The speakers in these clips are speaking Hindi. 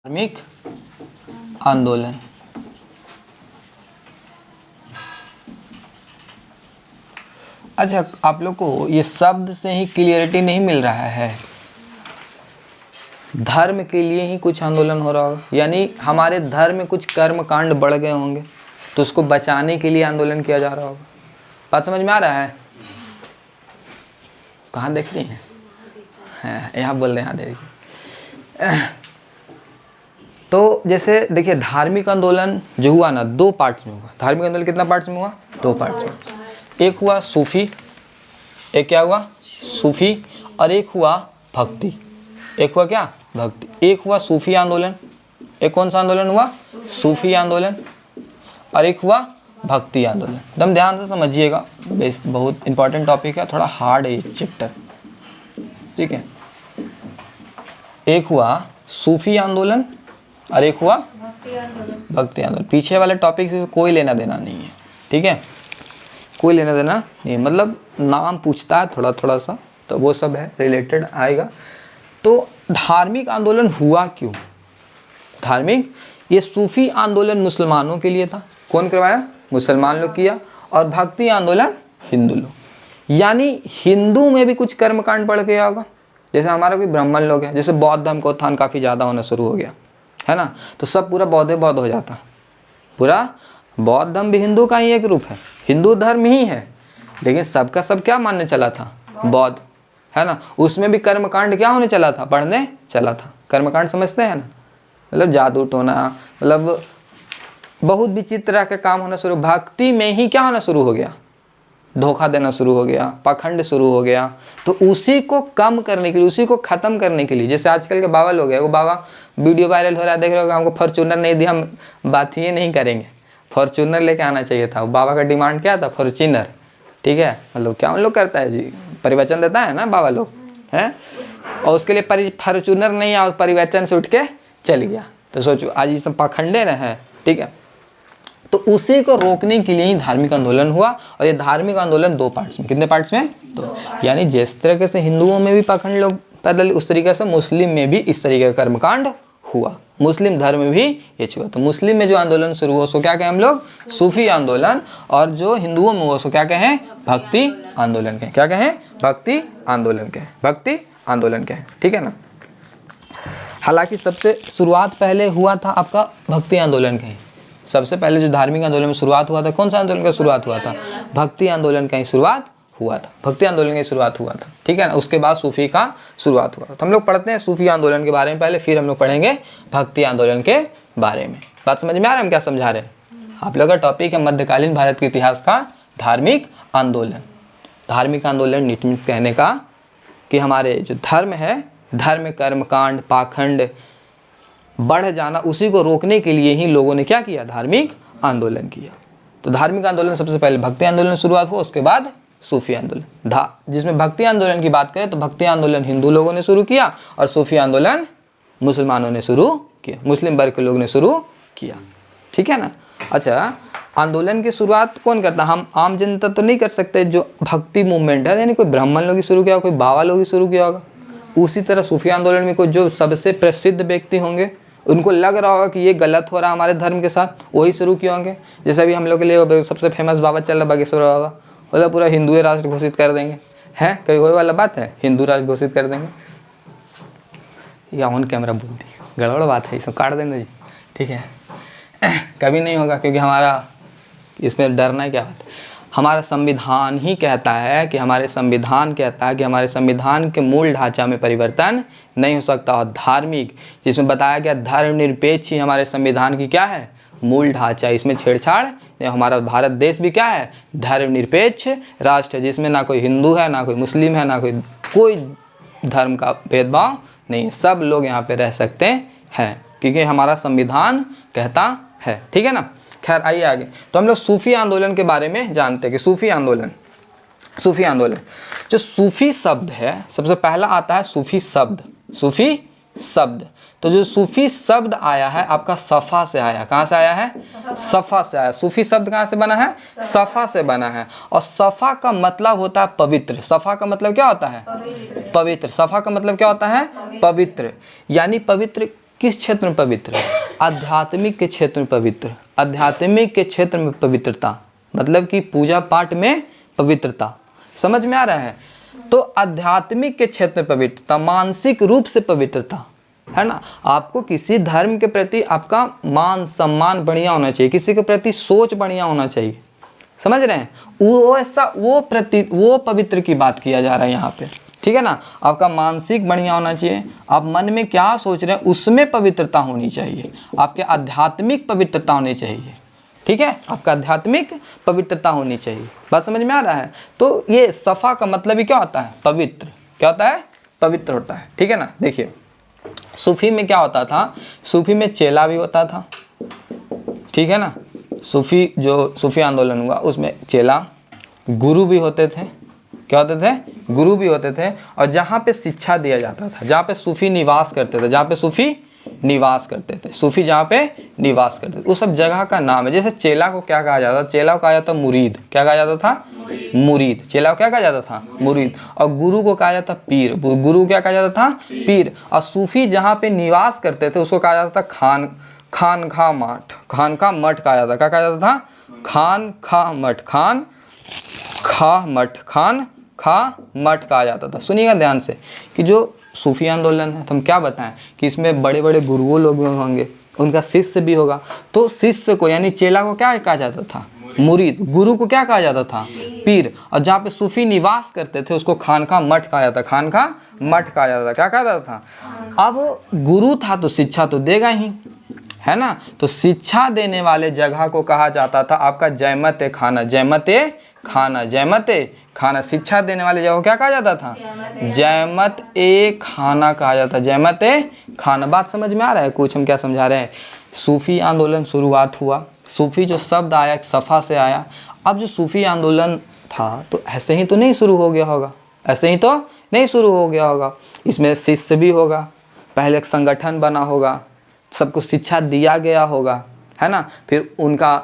धार्मिक आंदोलन। अच्छा, आप लोग को ये शब्द से ही क्लियरिटी नहीं मिल रहा है। धर्म के लिए ही कुछ आंदोलन हो रहा होगा, यानी हमारे धर्म में कुछ कर्म कांड बढ़ गए होंगे तो उसको बचाने के लिए आंदोलन किया जा रहा होगा। बात समझ में आ रहा है? कहाँ देख रही हैं? यहाँ बोल रहे हैं, यहाँ देखिए। तो जैसे देखिए, धार्मिक आंदोलन जो हुआ ना, दो पार्ट्स में हुआ। धार्मिक आंदोलन कितना पार्ट्स में हुआ? दो पार्ट्स में। एक हुआ सूफी, एक क्या हुआ? सूफी, और एक हुआ भक्ति। एक हुआ क्या? भक्ति। एक हुआ सूफी आंदोलन। एक कौन सा आंदोलन हुआ? सूफी आंदोलन। और एक हुआ भक्ति आंदोलन। एकदम ध्यान से समझिएगा, बहुत इंपॉर्टेंट टॉपिक है, थोड़ा हार्ड है ये चैप्टर, ठीक है। एक हुआ सूफी आंदोलन और एक हुआ भक्ति आंदोलन। पीछे वाले टॉपिक से कोई लेना देना नहीं है, ठीक है, कोई लेना देना नहीं। मतलब नाम पूछता है थोड़ा थोड़ा सा, तो वो सब है, रिलेटेड आएगा। तो धार्मिक आंदोलन हुआ क्यों? धार्मिक, ये सूफी आंदोलन मुसलमानों के लिए था। कौन करवाया? मुसलमान लोग किया। और भक्ति आंदोलन हिंदू लोग, यानी हिंदू में भी कुछ कर्मकांड बढ़ गया होगा। जैसे हमारा कोई ब्राह्मण लोग है, जैसे बौद्ध धर्म का उत्थान काफ़ी ज़्यादा होना शुरू हो गया है ना, तो सब पूरा बौद्ध हो जाता। पूरा बौद्ध धर्म भी हिंदू का ही एक रूप है, हिंदू धर्म ही है, लेकिन सबका सब क्या मानने चला था? बौद्ध, है ना। उसमें भी कर्मकांड क्या होने चला था? बढ़ने चला था। कर्मकांड समझते हैं ना, मतलब जादू टोना, मतलब बहुत विचित्र तरह के काम होना शुरू। भक्ति में ही क्या होना शुरू हो गया? धोखा देना शुरू हो गया, पाखंड शुरू हो गया। तो उसी को कम करने के लिए, उसी को ख़त्म करने के लिए, जैसे आजकल के बाबा लोग हैं, वो बाबा वीडियो वायरल हो रहा है, देख रहे हो, हमको फॉर्चूनर नहीं दिया, हम बात ये नहीं करेंगे। फॉर्चूनर लेके आना चाहिए था। वो बाबा का डिमांड क्या था? फॉर्चूनर, ठीक है। मतलब क्या उन लोग करता है जी, परिवचन देता है ना बाबा लोग, हैं, और उसके लिए फॉर्चूनर नहीं आया, परिवचन से उठ के चल गया। तो सोचो, आज ये सब पाखंडे ना है, ठीक है। तो उसी को रोकने के लिए ही धार्मिक आंदोलन हुआ। और ये धार्मिक आंदोलन दो पार्ट्स में, कितने पार्ट्स में? दो। यानी जिस तरीके से हिंदुओं में भी पाखंड लोग पैदल, उस तरीके से मुस्लिम में भी इस तरीके का कर्मकांड हुआ। मुस्लिम धर्म में भी ये हुआ। तो मुस्लिम में जो आंदोलन शुरू हुआ उसको क्या कहें हम लोग? सूफी आंदोलन। और जो हिंदुओं में हुआ उसको क्या कहें? भक्ति आंदोलन कहें। क्या कहें? भक्ति आंदोलन कहें। भक्ति आंदोलन कहें, ठीक है ना। हालांकि सबसे शुरुआत पहले हुआ था आपका भक्ति आंदोलन कहें। सबसे पहले जो धार्मिक आंदोलन में शुरुआत हुआ था, कौन सा आंदोलन का शुरुआत हुआ था? भक्ति आंदोलन का ही शुरुआत हुआ था। भक्ति आंदोलन की शुरुआत हुआ था, ठीक है ना। उसके बाद सूफी का शुरुआत हुआ। तो हम लोग पढ़ते हैं सूफी आंदोलन के बारे में पहले, फिर हम लोग पढ़ेंगे भक्ति आंदोलन के बारे में। बात समझ में आ रहा है हम क्या समझा रहे हैं? आप लोग का टॉपिक है मध्यकालीन भारत के इतिहास का धार्मिक आंदोलन। धार्मिक आंदोलन इट मीन्स कहने का कि हमारे जो धर्म है, धर्म कर्मकांड पाखंड बढ़ जाना, उसी को रोकने के लिए ही लोगों ने क्या किया? धार्मिक आंदोलन किया। तो धार्मिक आंदोलन सबसे पहले भक्ति आंदोलन शुरुआत हुआ, उसके बाद सूफी आंदोलन। जिसमें भक्ति आंदोलन की बात करें तो भक्ति आंदोलन हिंदू लोगों ने शुरू किया और सूफी आंदोलन मुसलमानों ने शुरू किया, मुस्लिम वर्ग के लोग ने शुरू किया, ठीक है ना। अच्छा, आंदोलन की शुरुआत कौन करता? हम आम जनता तो नहीं कर सकते। जो भक्ति मूवमेंट है, यानी कोई ब्राह्मण लोग ही शुरू किया, कोई बाबा लोग ही शुरू किया होगा। उसी तरह सूफी आंदोलन में कोई जो सबसे प्रसिद्ध व्यक्ति होंगे, उनको लग रहा होगा कि ये गलत हो रहा है हमारे धर्म के साथ, वही शुरू किए होंगे। जैसे अभी हम लोग के लिए सबसे फेमस बाबा चल रहा बागेश्वर बाबा, मतलब पूरा हिंदू राष्ट्र घोषित कर देंगे, हैं, कहीं वही वाला बात है, हिंदू राष्ट्र घोषित कर देंगे। या ऑन कैमरा बोल दी, गड़बड़ बात है, ये सब काट देंगे जी, ठीक है। कभी नहीं होगा, क्योंकि हमारा इसमें डरना है क्या बात है। हमारा संविधान ही कहता है कि हमारे संविधान के मूल ढांचा में परिवर्तन नहीं हो सकता। और धार्मिक, जिसमें बताया गया धर्मनिरपेक्ष ही हमारे संविधान की क्या है? मूल ढांचा। इसमें छेड़छाड़ नहीं। हमारा भारत देश भी क्या है? धर्मनिरपेक्ष राष्ट्र है, जिसमें ना कोई हिंदू है, ना कोई मुस्लिम है, ना कोई धर्म का भेदभाव नहीं है। सब लोग यहाँ पे रह सकते हैं, क्योंकि हमारा संविधान कहता है, ठीक है ना। खैर, आइए आगे। तो हम लोग सूफी आंदोलन के बारे में जानते हैं कि सूफी आंदोलन जो सूफी शब्द है, सबसे पहला आता है सूफी शब्द। तो जो सूफी शब्द आया है आपका सफ़ा से आया। कहाँ से आया है? सफ़ा से आया। सूफी शब्द कहाँ से बना है? सफ़ा से बना है। और सफ़ा का मतलब होता है पवित्र। सफ़ा का मतलब क्या होता है? पवित्र। सफ़ा का मतलब क्या होता है? पवित्र। यानी पवित्र किस क्षेत्र में पवित्र? आध्यात्मिक के क्षेत्र में पवित्र। आध्यात्मिक के क्षेत्र में पवित्रता मतलब कि पूजा पाठ में पवित्रता। समझ में आ रहा है? तो आध्यात्मिक के क्षेत्र में पवित्रता, मानसिक रूप से पवित्रता, है ना। आपको किसी धर्म के प्रति आपका मान सम्मान बढ़िया होना चाहिए, किसी के प्रति सोच बढ़िया होना चाहिए। समझ रहे हैं? वो ऐसा वो पवित्र की बात किया जा रहा है यहाँ पे, ठीक है ना। आपका मानसिक बढ़िया होना चाहिए, आप मन में क्या सोच रहे हैं उसमें पवित्रता होनी चाहिए, आपके आध्यात्मिक पवित्रता होनी चाहिए, ठीक है। आपका आध्यात्मिक पवित्रता होनी चाहिए। बात समझ में आ रहा है? तो ये सफ़ा का मतलब ही क्या होता है? पवित्र। क्या होता है? पवित्र होता है, ठीक है ना। देखिए सूफी में क्या होता था, सूफी में चेला भी होता था, ठीक है ना। सूफी जो सूफी आंदोलन हुआ उसमें चेला, गुरु भी होते थे। क्या होते थे? गुरु भी होते थे। और जहाँ पे शिक्षा दिया जाता था, जहाँ पे सूफी निवास करते थे, जहाँ पे सूफी निवास करते थे, सूफी जहाँ पे निवास करते थे, उस सब जगह का नाम है। जैसे चेला को क्या कहा जाता था? चेला को कहा जाता मुरीद। क्या कहा जाता था? मुरीद। चेला को क्या कहा जाता था? मुरीद। और गुरु को कहा जाता पीर। गुरु क्या कहा जाता था? पीर। और सूफी जहाँ पे निवास करते थे उसको कहा जाता था खानखा मठ। खानखा मठ कहा जाता। क्या कहा जाता था? खानखा मठ। खानखा मठ कहा जाता था। सुनिएगा ध्यान से कि जो सूफी आंदोलन है, तो हम क्या बताएं कि इसमें बड़े बड़े गुरुओं लोग होंगे, उनका शिष्य भी होगा। तो शिष्य को यानी चेला को क्या कहा जाता था? मुरीद। गुरु को क्या कहा जाता था? पीर। और जहाँ पे सूफी निवास करते थे उसको खानखा मठ कहा जाता। खानखा मठ कहा जाता। क्या कहा जाता था? अब गुरु था तो शिक्षा तो देगा ही, है ना। तो शिक्षा देने वाले जगह को कहा जाता था आपका जयमत खाना। जयमत खाना, जयमत खाना। शिक्षा देने वाले जगह को क्या कहा जाता था? जयमत खाना कहा जाता। जयमत खाना। बात समझ में आ रहा है? कुछ हम क्या समझा रहे हैं? सूफी आंदोलन शुरुआत हुआ, सूफी जो शब्द आया सफ़ा से आया। अब जो सूफी आंदोलन था तो ऐसे ही तो नहीं शुरू हो गया होगा, ऐसे ही तो नहीं शुरू हो गया होगा। इसमें शिष्य भी होगा, पहले एक संगठन बना होगा, सबको शिक्षा दिया गया होगा, है ना। फिर उनका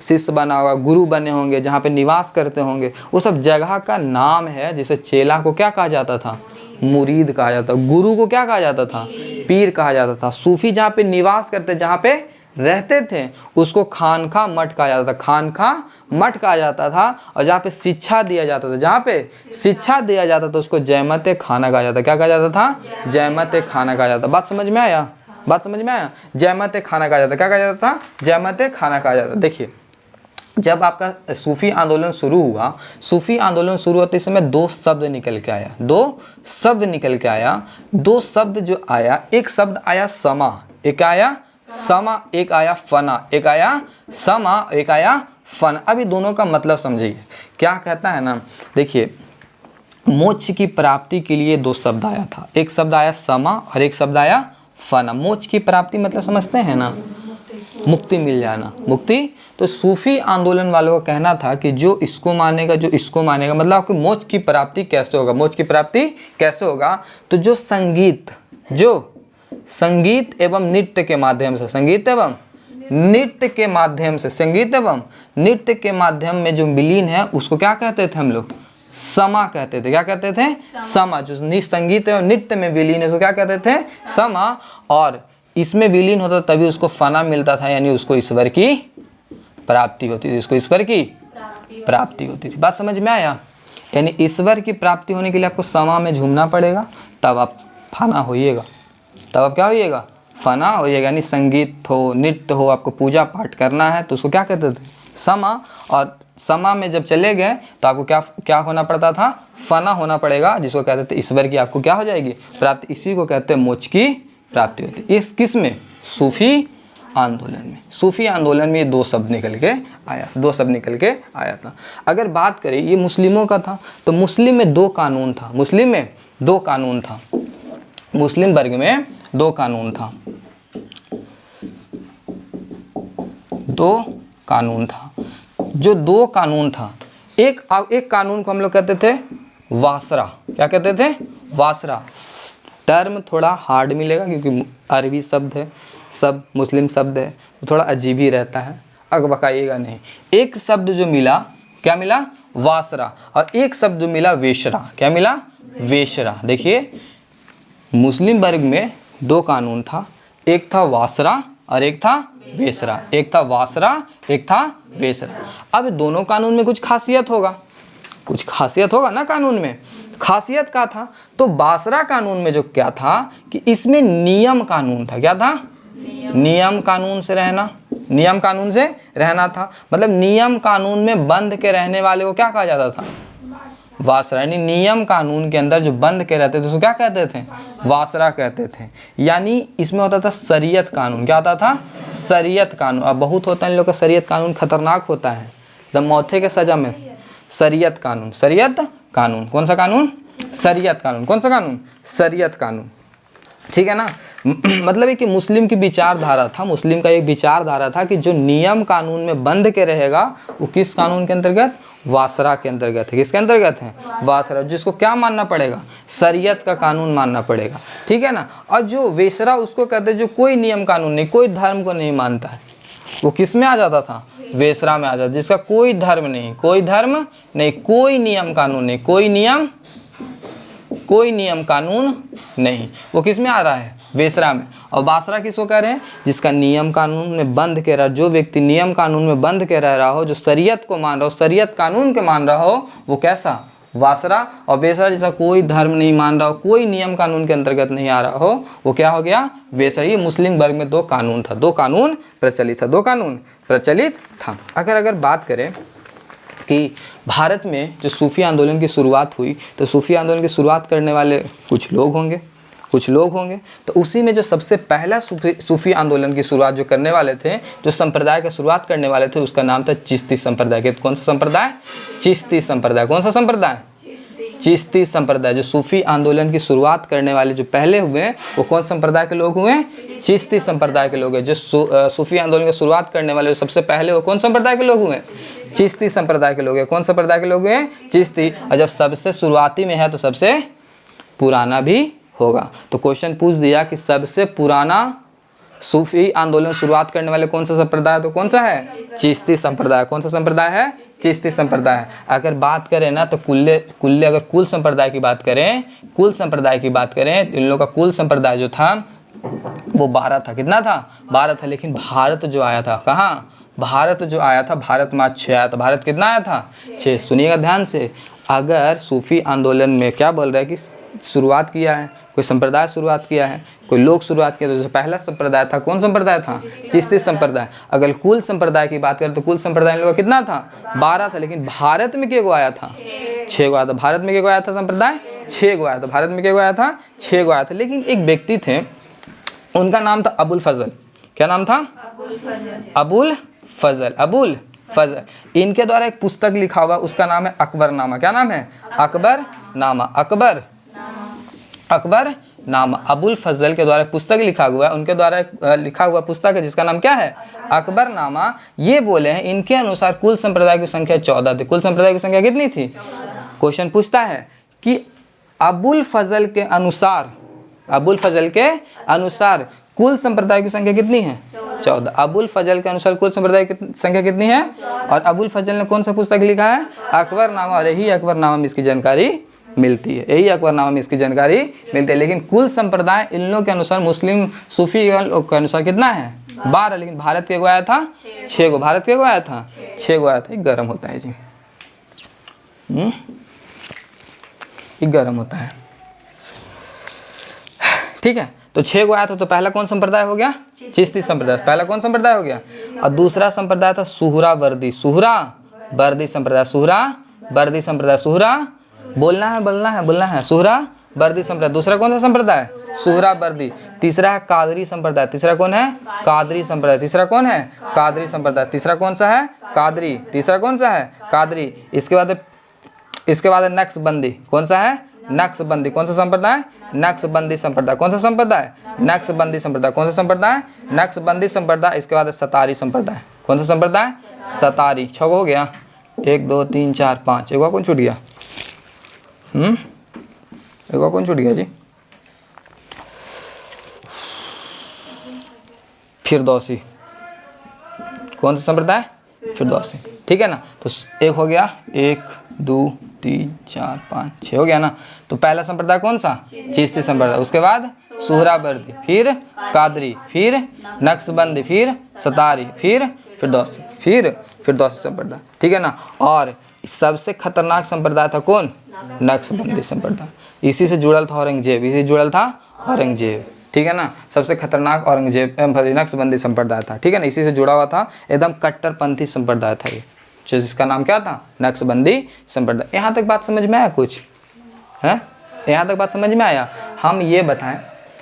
शिष्य बना होगा, गुरु बने होंगे, जहाँ पे निवास करते होंगे। वो सब जगह का नाम है। जिसे चेला को क्या कहा जाता था? मुरीद कहा जाता। गुरु को क्या कहा जाता था? पीर कहा जाता था। सूफी जहाँ पे निवास करते, जहाँ पे रहते थे, उसको खानखा मठ कहा जाता था। खानखा मठ कहा जाता था। और जहाँ पे शिक्षा दिया जाता था, जहाँ पे शिक्षा दिया जाता था उसको जयमत खाना कहा जाता। क्या कहा जाता था? जयमत खाना कहा जाता। बात समझ में आया? बात समझ में आया? जयमत खाना कहा जाता। क्या कहा जाता था? जयमत खाना कहा जाता। देखिए जब आपका सूफी आंदोलन शुरू हुआ, सूफी आंदोलन शुरू होते समय दो शब्द निकल के आया। दो शब्द निकल के आया। दो शब्द जो आया, एक शब्द आया समा, एक आया समा, एक आया फना। एक आया समा, एक आया फना। अभी दोनों का मतलब समझिए क्या कहता है ना। देखिए मोक्ष की प्राप्ति के लिए दो शब्द आया था, एक शब्द आया समा और एक शब्द आया फना। मोक्ष की प्राप्ति मतलब समझते हैं ना, मुक्ति मिल जाना, मुक्ति। तो सूफी आंदोलन वालों का कहना था कि जो इसको मानेगा, जो इसको मानेगा, मतलब आपको मोक्ष की प्राप्ति कैसे होगा? मोक्ष की प्राप्ति कैसे होगा? तो जो संगीत एवं नृत्य के माध्यम से, संगीत एवं नृत्य के माध्यम से, संगीत एवं नृत्य के माध्यम में जो विलीन है उसको क्या कहते थे हम लोग? समा कहते थे। क्या कहते थे? समा। जो संगीत एवं नृत्य में विलीन है उसको क्या कहते थे? समा। और इसमें विलीन होता तभी उसको फना मिलता था, यानी उसको ईश्वर की प्राप्ति होती थी। उसको ईश्वर की प्राप्ति होती थी। बात समझ में आया? यानी ईश्वर की प्राप्ति होने के लिए आपको समा में झूमना पड़ेगा, तब आप फना होइएगा। तब आप क्या होइएगा? फना होइएगा। यानी संगीत हो, नृत्य हो, आपको पूजा पाठ करना है तो उसको क्या कहते थे? समा। और समा में जब चले गए तो आपको क्या होना पड़ता था? फना होना पड़ेगा, जिसको कहते थे ईश्वर की आपको क्या हो जाएगी? प्राप्ति। इसी को कहते हैं मोक्ष की प्राप्ति होती है। इस किस में? सूफी आंदोलन में। सूफी आंदोलन में ये दो शब्द निकल के आया, दो शब्द निकल के आया था। अगर बात करें ये मुस्लिमों का था तो मुस्लिम में दो कानून था। मुस्लिम में दो कानून था। मुस्लिम वर्ग में दो कानून था। दो कानून था। जो दो कानून था, एक कानून को हम लोग कहते थे वासरा। क्या कहते थे? वासरा। टर्म थोड़ा हार्ड मिलेगा क्योंकि अरबी शब्द है, सब मुस्लिम शब्द है, तो थोड़ा अजीब ही रहता है, अकबकाइएगा नहीं। एक शब्द जो मिला, क्या मिला? वासरा। और एक शब्द जो मिला वेशरा। क्या मिला? वेशरा। देखिए मुस्लिम वर्ग में दो कानून था, एक था वासरा और एक था वेसरा, एक था वासरा एक था वेसरा। अब दोनों कानून में कुछ खासियत होगा, कुछ खासियत होगा ना कानून में। खासियत क्या था? तो बासरा कानून में जो क्या था कि इसमें नियम कानून था। क्या था? नियम कानून से रहना, नियम कानून से रहना था। मतलब नियम कानून में बंध के रहने वाले को क्या कहा जाता था? वासरा। यानी नियम कानून के अंदर जो बंध के रहते थे उसको क्या कहते थे? वासरा कहते थे। यानी इसमें होता था शरीयत कानून। क्या होता था? शरीयत कानून। अब बहुत होता है इन लोग का शरीयत कानून खतरनाक होता है, जब मौते के सजा में। शरीयत कानून, शरीयत कानून, कौन सा कानून? शरीयत कानून। कौन सा कानून? शरीयत कानून। ठीक है ना। मतलब है कि मुस्लिम की विचारधारा था, मुस्लिम का एक विचारधारा था कि जो नियम कानून में बंध के रहेगा वो किस कानून के अंतर्गत? वासरा के अंतर्गत है। किसके अंतर्गत है? वासरा। जिसको क्या मानना पड़ेगा? शरीयत का कानून मानना पड़ेगा। ठीक है ना। और जो वेसरा उसको कहते हैं जो कोई नियम कानून नहीं, कोई धर्म को नहीं मानता है, वो किस में आ जाता था? वेसरा में आ जाता। जिसका कोई धर्म नहीं, कोई धर्म नहीं, कोई नियम कानून नहीं, कोई नियम कानून नहीं, वो किस में आ रहा है? वेसरा में। और वासरा किसको कह रहे हैं? जिसका नियम कानून में बंध के रहा, जो व्यक्ति नियम कानून में बंध के रह रहा हो, जो शरीयत को मान रहा हो, शरीयत कानून के मान रहा हो, वो कैसा? वासरा। और वेसरा जिसका कोई धर्म नहीं मान रहा हो, कोई नियम कानून के अंतर्गत नहीं आ रहा हो, वो क्या हो गया? वेसरा। ये मुस्लिम वर्ग में दो कानून था, दो कानून प्रचलित था, दो कानून प्रचलित था। अगर बात करें कि भारत में जो सूफी आंदोलन की शुरुआत हुई, तो सूफी आंदोलन की शुरुआत करने वाले कुछ लोग होंगे, तो उसी में जो सबसे पहला सूफी आंदोलन की शुरुआत जो करने वाले थे, जो संप्रदाय का शुरुआत करने वाले थे, उसका नाम था चिश्ती संप्रदाय। कौन सा संप्रदाय? चिश्ती संप्रदाय। कौन सा संप्रदाय? चिश्ती संप्रदाय। जो सूफी आंदोलन की शुरुआत करने वाले जो पहले हुए वो कौन संप्रदाय के लोग हुए? चिश्ती संप्रदाय के लोग हैं। जो सूफी आंदोलन की शुरुआत करने वाले सबसे पहले वो कौन संप्रदाय के लोग हुए? चिश्ती संप्रदाय के लोग हैं। कौन संप्रदाय के लोग हैं? चिश्ती। और जब सबसे शुरुआती में है तो सबसे पुराना भी होगा। तो क्वेश्चन पूछ दिया कि सबसे पुराना सूफी आंदोलन शुरुआत करने वाले कौन सा संप्रदाय? तो कौन सा है? चिश्ती संप्रदाय। कौन सा संप्रदाय है? चिश्ती संप्रदाय। अगर बात करें ना तो कुल्ले अगर कुल संप्रदाय की बात करें, कुल संप्रदाय की बात करें, इन लोगों का कुल संप्रदाय जो था वो 12 था। कितना था? 12 था। लेकिन भारत जो आया था, कहाँ? भारत जो आया था, भारत में 6 आया था। भारत कितना आया था? 6। सुनिएगा ध्यान से। अगर सूफी आंदोलन में क्या बोल रहा है कि शुरुआत किया है, कोई संप्रदाय शुरुआत किया है, कोई लोग शुरुआत किया, तो जो पहला संप्रदाय था कौन संप्रदाय था? चिश्ती संप्रदाय। अगर कुल संप्रदाय की बात करें तो कुल संप्रदाय इन लोगों का कितना था? 12 था। लेकिन भारत में क्या आया था? 6 आया था। भारत में क्या आया था? संप्रदाय 6 आया था। भारत में क्या आया था? 6 आया था। लेकिन एक व्यक्ति थे, उनका नाम था अबुल फजल। क्या नाम था? अबुल फजल। अबुल फजल। इनके द्वारा एक पुस्तक लिखा हुआ, उसका नाम है अकबरनामा। क्या नाम है? अकबरनामा। अकबरनामा। अबुल फजल के द्वारा पुस्तक लिखा हुआ है, उनके द्वारा लिखा हुआ पुस्तक है जिसका नाम क्या है? अकबरनामा। ये बोले हैं इनके अनुसार कुल संप्रदाय की संख्या 14 थी। कुल संप्रदाय की संख्या कितनी थी? क्वेश्चन पूछता है कि अबुल फजल के अनुसार कुल संप्रदाय की संख्या कितनी है? 14। अबुल फजल के अनुसार कुल संप्रदाय की संख्या कितनी है? और अबुल फजल ने कौन सा पुस्तक लिखा है? अकबरनामा। और यही अकबरनामा में इसकी जानकारी मिलती है, लेकिन कुल संप्रदाय इन लोगों के अनुसार, मुस्लिम सूफी के अनुसार कितना है? 12। लेकिन भारत के आया था 6 गो। भारत के आया था 6 गो आया था। एक गर्म होता है जी, एक गर्म होता है। ठीक है। तो 6 गो आया था। तो पहला कौन संप्रदाय हो गया? चिश्ती संप्रदाय। पहला कौन संप्रदाय हो गया? और दूसरा संप्रदाय था सुहरावर्दी संप्रदाय। सुहरावर्दी संप्रदाय। सुहरा बोलना है। सुहरावर्दी संप्रदाय। दूसरा कौन सा संप्रदाय? सुहरावर्दी। तीसरा है कादरी संप्रदाय। तीसरा कौन है? कादरी संप्रदाय। तीसरा कौन है? कादरी संप्रदाय। तीसरा कौन सा है? कादरी। तीसरा कौन सा है? कादरी। इसके बाद नक्शबंदी। कौन सा है? नक्शबंदी। कौन सा संप्रदाय? नक्शबंदी संप्रदाय। कौन सा संप्रदाय? नक्शबंदी संप्रदाय। कौन सा संप्रदाय? नक्शबंदी संप्रदाय। इसके बाद सतारी संप्रदाय। कौन सा संप्रदाय? सतारी। 6 हो गया। 1 2 3 4 5। एक और कौन छूट गया? एक और कौन छूट गया जी? फिरदौसी। कौन सा संप्रदाय? फिरदौसी। ठीक है ना। तो एक हो गया, 1 2 3 4 5 6 हो गया ना। तो पहला संप्रदाय कौन सा? चिश्ती संप्रदाय। उसके बाद सुहरावर्दी, फिर कादरी, फिर नक्शबंदी, फिर सतारी, फिर फिरदौसी, फिर फिरदौसी संप्रदाय, ठीक है ना। और सबसे खतरनाक संप्रदाय था कौन? नक्शबंदी संप्रदाय। इसी से जुड़ल था औरंगजेब, इसी से जुड़ल था औरंगजेब, ठीक है ना। सबसे खतरनाक औरंगजेब नक्शबंदी संप्रदाय था, ठीक है ना। इसी से जुड़ा हुआ था, एकदम कट्टरपंथी संप्रदाय था ये, जिसका नाम क्या था? नक्शबंदी संप्रदाय। यहाँ तक बात समझ में आया कुछ है? यहाँ तक बात समझ में आया? हम ये बताएं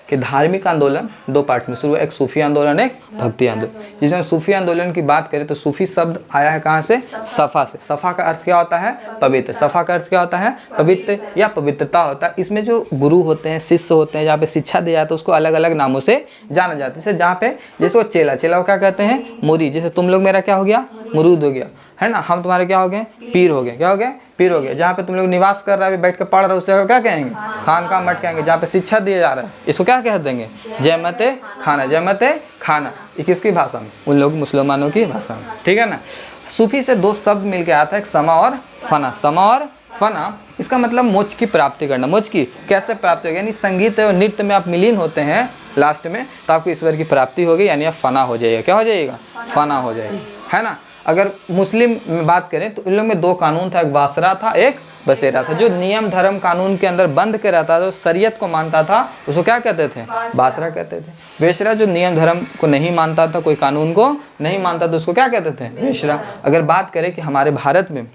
कि धार्मिक आंदोलन दो पार्ट में शुरू है, एक सूफी आंदोलन, एक भक्ति आंदोलन। जिसमें सूफी आंदोलन की बात करें तो सूफी शब्द आया है कहाँ से? सफ़ा से। सफ़ा का अर्थ क्या होता है? पवित्र। सफ़ा का अर्थ क्या होता है? पवित्र या पवित्रता होता है। इसमें जो गुरु होते हैं, शिष्य होते हैं, जहाँ पे शिक्षा दी जाती है उसको अलग अलग नामों से जाना जाता है। जैसे जहाँ पे जैसे वो चेला, चेला को क्या कहते हैं? मुरीद। जैसे तुम लोग मेरा क्या हो गया? मुरीद हो गया, है ना। हम तुम्हारे क्या हो गए? पीर हो गए। क्या हो गए? पीर हो गए। जहाँ पे तुम लोग निवास कर रहे हो, बैठ कर पढ़ रहे हो, उस जगह क्या कहेंगे? खानका मठ कहेंगे। जहाँ पे शिक्षा दिया जा रहा है इसको क्या कह देंगे? जयमते खाना। जयमते खाना ये किसकी भाषा में? उन लोग मुसलमानों की भाषा में, ठीक है ना। सूफी से दो शब्द मिल के आता है, एक समा और फना। समा और फना, इसका मतलब मोक्ष की प्राप्ति करना। मोक्ष की कैसे प्राप्ति होगी? यानी संगीत और नृत्य में आप मिलीन होते हैं लास्ट में, तो आपको ईश्वर की प्राप्ति होगी, यानी आप फना हो जाइएगा। क्या हो जाइएगा? फना हो जाएगा, है ना। अगर मुस्लिम में बात करें तो इन लोग में दो कानून था, एक बासरा था, एक बसेरा था। जो नियम धर्म कानून के अंदर बंद के रहता था, जो शरीयत को मानता था, उसको क्या कहते थे? बासरा कहते थे। बेशरा जो नियम धर्म को नहीं मानता था, कोई कानून को नहीं मानता था, उसको क्या कहते थे? बेशरा। अगर बात करें कि हमारे भारत में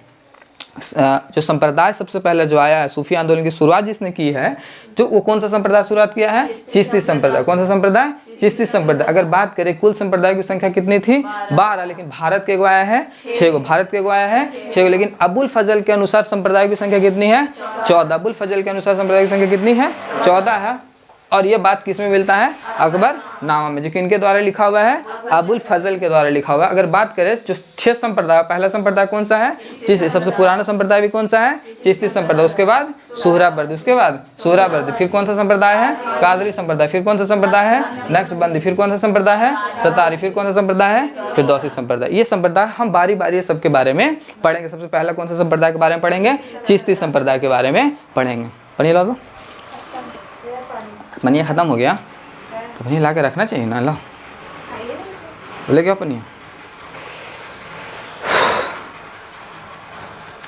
जो संप्रदाय सबसे पहले जो आया है, सूफी आंदोलन की शुरुआत जिसने की है, तो वो कौन सा संप्रदाय शुरुआत किया है? चिश्ती संप्रदाय। कौन सा संप्रदाय? चिश्ती संप्रदाय। अगर बात करें कुल संप्रदाय की संख्या कितनी थी? 12, लेकिन भारत के आया है 6 गो। भारत के आया है 6 गो, लेकिन अबुल फजल के अनुसार संप्रदाय की संख्या कितनी है? 14। अबुल फजल के अनुसार संप्रदाय की संख्या कितनी है? 14 है। और ये बात किस में मिलता है? अकबर नामा में, जो किनके द्वारा लिखा हुआ है? अबुल फजल के द्वारा लिखा हुआ है। अगर बात करें जो 6 संप्रदाय, पहला संप्रदाय कौन सा है? चिश्ती। सबसे पुराना संप्रदाय भी कौन सा है? चिश्ती संप्रदाय। उसके बाद सुहरावर्दी, उसके बाद सुहरावर्दी। फिर कौन सा संप्रदाय है? कादरी संप्रदाय। फिर कौन सा संप्रदाय है? नक्शबंदी। फिर कौन सा संप्रदाय है? सतारी। फिर कौन सा संप्रदाय है? फिरदौसी संप्रदाय। ये संप्रदाय हम बारी बारी सबके बारे में पढ़ेंगे। सबसे पहला कौन सा संप्रदाय के बारे में पढ़ेंगे? चिश्ती संप्रदाय के बारे में पढ़ेंगे। पढ़िए ला दो। पनिया ख़त्म हो गया तो पनिया ला के रखना चाहिए ना। ला बोले क्या पनिया?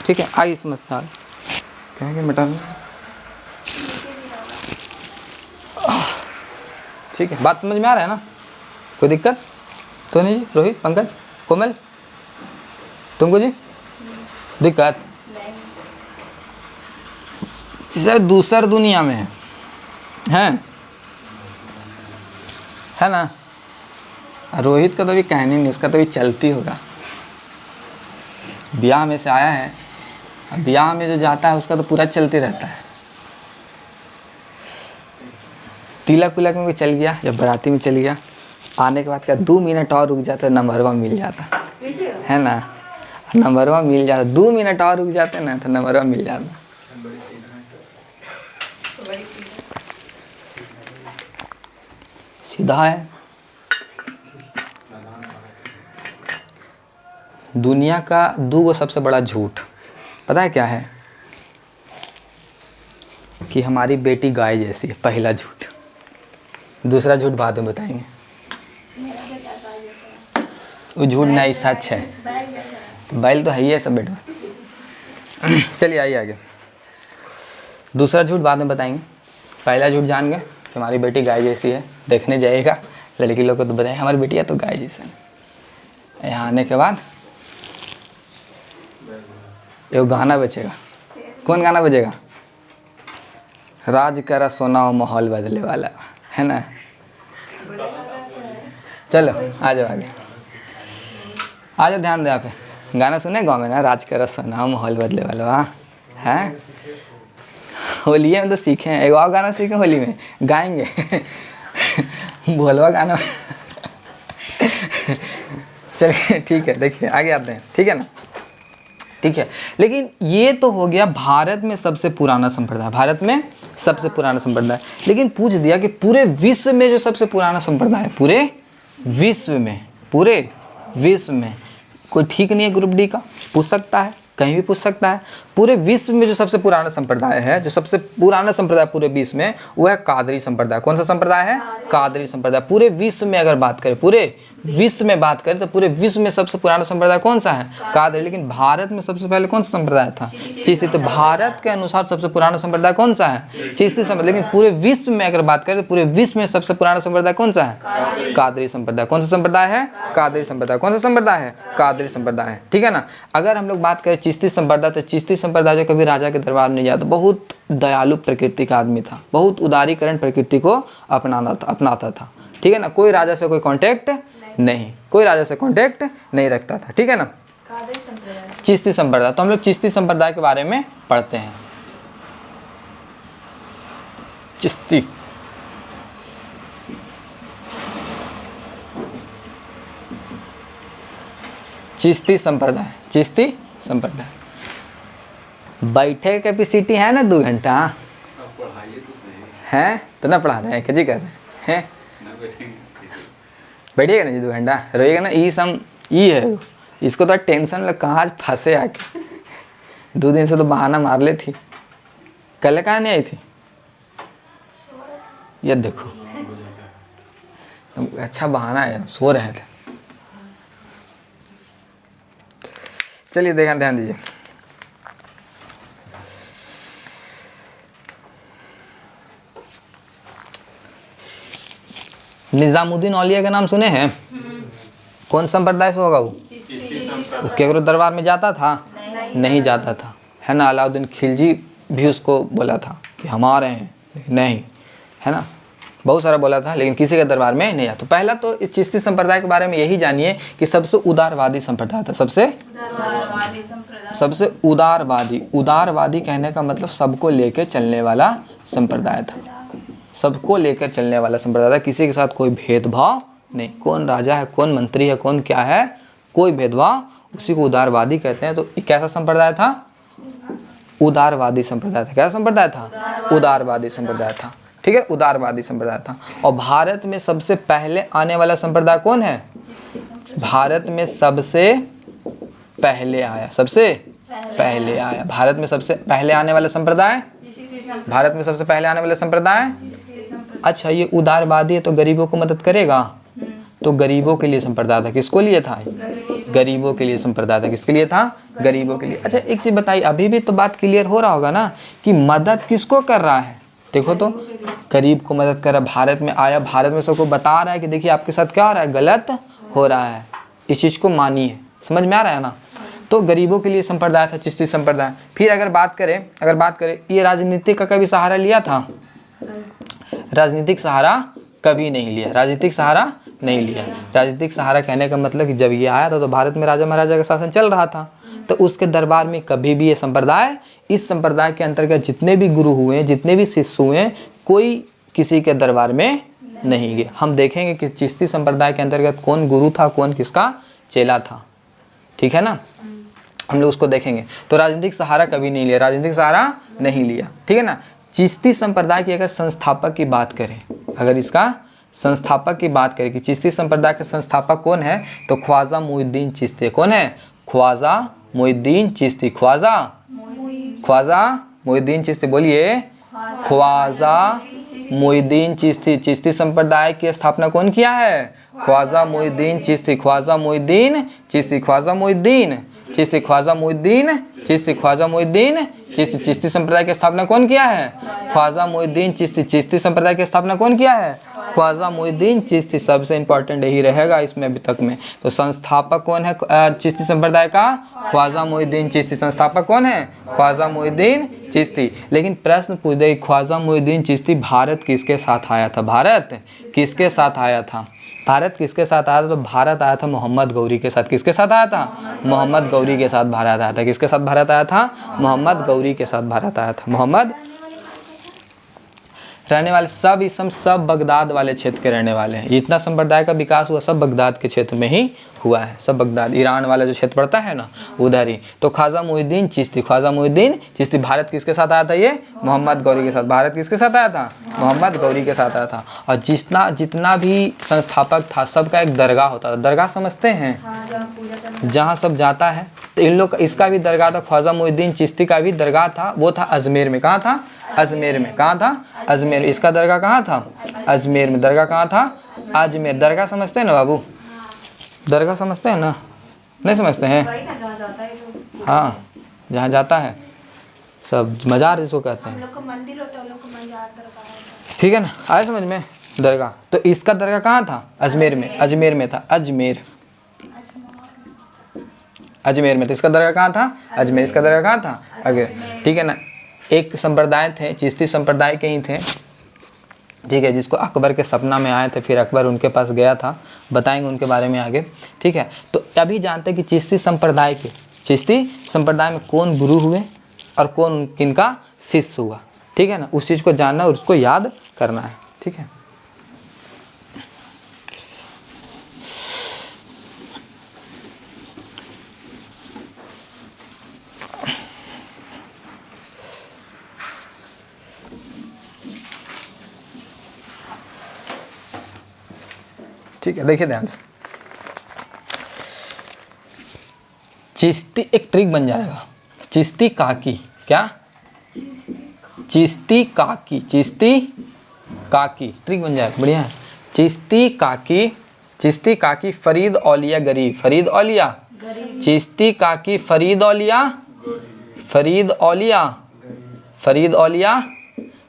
ठीक है, आई समझता है क्या है कि मटा। ठीक है, बात समझ में आ रहा है ना? कोई दिक्कत तो नहीं जी? रोहित, पंकज, कोमल, तुमको जी दिक्कत? इसे दूसर दुनिया में है ना। रोहित का तो भी कहनी नहीं, उसका तो भी चलती होगा। ब्याह में से आया है, ब्याह में जो जाता है उसका तो पूरा चलते रहता है। तिलक विलक में भी चल गया या बाराती में चल गया, आने के बाद क्या 2 मिनट और रुक जाता है, नंबरवा मिल जाता है ना। नंबरवा मिल जाता, 2 मिनट और रुक जाते ना तो नंबरवा मिल जाता। सीधा है। दुनिया का 2 सबसे बड़ा झूठ पता है क्या है? कि हमारी बेटी गाय जैसी है, पहला झूठ। दूसरा झूठ बाद में बताएंगे। वो झूठ नहीं, सच है। तो बैल तो है ही है सब बेटा। चलिए आइए आगे। दूसरा झूठ बाद में बताएंगे। पहला झूठ जान गए कि हमारी बेटी गाय जैसी है, देखने जाइएगा लड़की लोग को तो बताएं हमारी बेटी है तो गाय जैसा है। यहाँ आने के बाद एक गाना बचेगा। कौन गाना बजेगा? राज करा सोना माहौल बदले वाला, है ना। चलो आ जाओ आगे, आ जाओ, ध्यान दे। यहाँ पे गाना सुने गाँव में ना, राज करा सोना माहौल बदले वाला। वहाँ है होली में तो सीखे हैं, एक और गाना सीखे होली में गाएंगे। बोलवा गाना। चलिए ठीक है, देखिए आगे आते हैं, ठीक है ना। ठीक है, लेकिन ये तो हो गया भारत में सबसे पुराना संप्रदाय, भारत में सबसे पुराना संप्रदाय। लेकिन पूछ दिया कि पूरे विश्व में जो सबसे पुराना संप्रदाय है, पूरे विश्व में, पूरे विश्व में, कोई ठीक नहीं है ग्रुप डी का? पूछ सकता है कहीं भी पूछ सकता है। पूरे विश्व में जो सबसे पुराना संप्रदाय है, जो सबसे पुराना संप्रदाय पूरे विश्व में, वो है कादरी संप्रदाय। कौन सा संप्रदाय है? कादरी संप्रदाय। पूरे विश्व में अगर बात करें, पूरे विश्व में बात करें तो पूरे विश्व में सबसे पुराना संप्रदाय कौन सा है? कादरी। लेकिन भारत में सबसे पहले कौन सा संप्रदाय था? चिश्ती। तो भारत के अनुसार सबसे पुराना संप्रदाय कौन सा है? चिश्ती संप्रदाय। लेकिन पूरे विश्व में अगर बात करें तो पूरे विश्व में सबसे पुराना संप्रदाय कौन सा है? कादरी संप्रदाय। कौन सा संप्रदाय है? कादरी संप्रदाय। कौन सा संप्रदाय है? कादरी संप्रदाय है। ठीक है ना। अगर हम लोग बात करें चिश्ती संप्रदाय, तो चिश्ती संप्रदाय जो कभी राजा के दरबार में नहीं जाता, बहुत दयालु प्रकृति का आदमी था, बहुत उदारीकरण प्रकृति को अपनाता था। ठीक है ना। कोई राजा से कोई कांटेक्ट नहीं, कोई राजा से कांटेक्ट नहीं रखता था। ठीक है ना। चिश्ती संप्रदाय। तो हम लोग चिश्ती संप्रदाय के बारे में पढ़ते हैं। चिश्ती चिश्ती संप्रदाय। चिश्ती संप्रदाय। बैठे कैपेसिटी है ना 2 घंटा है, तो ना पढ़ा रहे हैं, क्या जी कर रहे हैं? बैठिएगा ना जी 2 घंटा, रोइएगा ना। ई है, इसको तो टेंशन लग, कहाँ फंसे आके। 2 दिन से तो बहाना मार ले थी। कल कहाँ नहीं आई थी? ये देखो, अच्छा बहाना है, सो रहे थे। चलिए ध्यान दीजिए। निजामुद्दीन औलिया का नाम सुने हैं? कौन संप्रदाय से होगा वो? केकरो दरबार में जाता था? नहीं जाता था, है ना। अलाउद्दीन खिलजी भी उसको बोला था कि हम आ रहे हैं, लेकिन नहीं, है ना। बहुत सारा बोला था, लेकिन किसी के दरबार में नहीं आया। तो पहला तो इस चिश्ती संप्रदाय के बारे में यही जानिए कि सबसे उदारवादी संप्रदाय था। सबसे उदारवादी। उदारवादी कहने का मतलब सबको लेकर चलने वाला संप्रदाय था। सबको लेकर चलने वाला संप्रदाय था। किसी के साथ कोई भेदभाव नहीं, कौन राजा है, कौन मंत्री है, कौन क्या है, कोई भेदभाव, उसी को उदारवादी कहते हैं। तो कैसा संप्रदाय था? उदारवादी संप्रदाय था। क्या संप्रदाय था? उदारवादी संप्रदाय था। ठीक है, उदारवादी संप्रदाय था। और भारत में सबसे पहले आने वाला संप्रदाय कौन है? भारत में सबसे पहले आया, सबसे पहले आया। भारत में सबसे पहले आने वाला संप्रदाय, भारत में सबसे पहले आने वाला संप्रदाय। अच्छा, ये उदारवादी है तो गरीबों को मदद करेगा, तो गरीबों के लिए संप्रदाय था। किसको लिए था? गरीबों के लिए संप्रदाय था। किसके लिए था? गरीबों के लिए। अच्छा, एक चीज बताइए, अभी भी तो बात क्लियर हो रहा होगा ना कि मदद किसको कर रहा है? देखो तो, गरीब को मदद कर रहा है। भारत में आया, भारत में सबको बता रहा है कि देखिए आपके साथ क्या हो रहा है, गलत हो रहा है, इस चीज़ को मानिए। समझ में आ रहा है ना। तो गरीबों के लिए संप्रदाय था चिश्ती संप्रदाय। फिर अगर बात करें ये राजनीति का कभी सहारा लिया था? राजनीतिक सहारा कभी नहीं लिया। राजनीतिक सहारा नहीं लिया। राजनीतिक सहारा कहने का मतलब कि जब ये आया था तो भारत में राजा महाराजा का शासन चल रहा था, तो उसके दरबार में कभी भी ये संप्रदाय, इस संप्रदाय के अंतर्गत जितने भी गुरु हुए, जितने भी शिष्य हुए, कोई किसी के दरबार में नहीं गए। हम देखेंगे कि चिश्ती संप्रदाय के अंतर्गत कौन गुरु था, कौन किसका चेला था। ठीक है ना, हम लोग उसको देखेंगे। तो राजनीतिक सहारा कभी नहीं लिया, राजनीतिक सहारा नहीं लिया। ठीक है ना। चिश्ती संप्रदाय की अगर संस्थापक की बात करें, अगर इसका संस्थापक की बात करें कि चिश्ती संप्रदाय के संस्थापक कौन है, तो ख्वाजा मुइनुद्दीन चिश्ती। कौन है? ख्वाजा मुइनुद्दीन चिश्ती। ख्वाजा मुइनुद्दीन चिश्ती। बोलिए, ख्वाजा मुइनुद्दीन चिश्ती। चिश्ती संप्रदाय की स्थापना कौन किया है? ख्वाजा मुइनुद्दीन चिश्ती। ख्वाजा मुइनुद्दीन चिश्ती। ख्वाजा मुइनुद्दीन चिश्ती। ख्वाजा मुइनुद्दीन चिश्ती। ख्वाजा मुइनुद्दीन चिश्ती। चिश्ती संप्रदाय की स्थापना कौन किया है? ख्वाजा मुइनुद्दीन चिश्ती। चिश्ती संप्रदाय की स्थापना कौन किया है? ख्वाजा मुइनुद्दीन चिश्ती। सबसे इंपॉर्टेंट यही रहेगा इसमें अभी तक में। तो संस्थापक कौन है चिश्ती संप्रदाय का? ख्वाजा मुइनुद्दीन चिश्ती। संस्थापक कौन है? ख्वाजा मुइनुद्दीन चिश्ती। लेकिन प्रश्न पूछ दे, ख्वाजा मुइनुद्दीन चिश्ती भारत किसके साथ आया था? भारत किसके साथ आया था? भारत किसके साथ आया था? तो भारत आया था मोहम्मद गौरी के साथ। किसके साथ आया था? मोहम्मद गौरी के साथ भारत आया था। किसके साथ भारत आया था? मोहम्मद गौरी के साथ भारत आया था। मोहम्मद रहने वाले सब इसम सब बगदाद वाले क्षेत्र के रहने वाले हैं। जितना संप्रदाय का विकास हुआ सब बगदाद के क्षेत्र में ही हुआ है, सब बगदाद ईरान वाला जो क्षेत्र पड़ता है ना उधर ही। तो ख्वाजा मुइनुद्दीन चिश्ती, ख्वाजा मुइनुद्दीन चिश्ती भारत किसके साथ आया था? ये मोहम्मद गौरी के साथ। भारत किसके साथ आया था? मोहम्मद गौरी के साथ आया था। और जितना भी संस्थापक था सबका एक दरगाह होता था। दरगाह समझते हैं? जहाँ सब जाता है। तो इन लोग इसका भी दरगाह था, ख्वाजा मुइनुद्दीन चिश्ती का भी दरगाह था, वो था अजमेर में। कहाँ था? अजमेर में। कहाँ था? अजमेर में। इसका दरगाह कहाँ था? अजमेर में। दरगाह कहाँ था? अजमेर। दरगाह समझते हैं ना बाबू? दरगाह समझते हैं ना? नहीं समझते हैं? हाँ, जहाँ जाता है सब, मज़ार जिसको कहते हैं, ठीक है ना? आए समझ में? दरगाह। तो इसका दरगाह कहाँ था? अजमेर में। अजमेर में था, अजमेर, अजमेर में। तो इसका दरगाह कहाँ था? अजमेर। इसका दरगाह कहाँ था? अजमेर, ठीक है ना? एक संप्रदाय थे, चिश्ती संप्रदाय के ही थे, ठीक है, जिसको अकबर के सपना में आए थे, फिर अकबर उनके पास गया था। बताएंगे उनके बारे में आगे, ठीक है? तो अभी जानते हैं कि चिश्ती संप्रदाय में कौन गुरु हुए और कौन किनका शिष्य हुआ, ठीक है ना? उस चीज़ को जानना और उसको याद करना है, ठीक है? ठीक है, देखिए ध्यान से। चिश्ती एक ट्रिक बन जाएगा। चिश्ती काकी, क्या? चिश्ती काकी, चिश्ती काकी ट्रिक बन जाएगा, बढ़िया है। चिश्ती काकी फरीद औलिया गरीब, फरीद औलिया, चिश्ती काकी फरीद औलिया, फरीद औलिया, फरीद औलिया,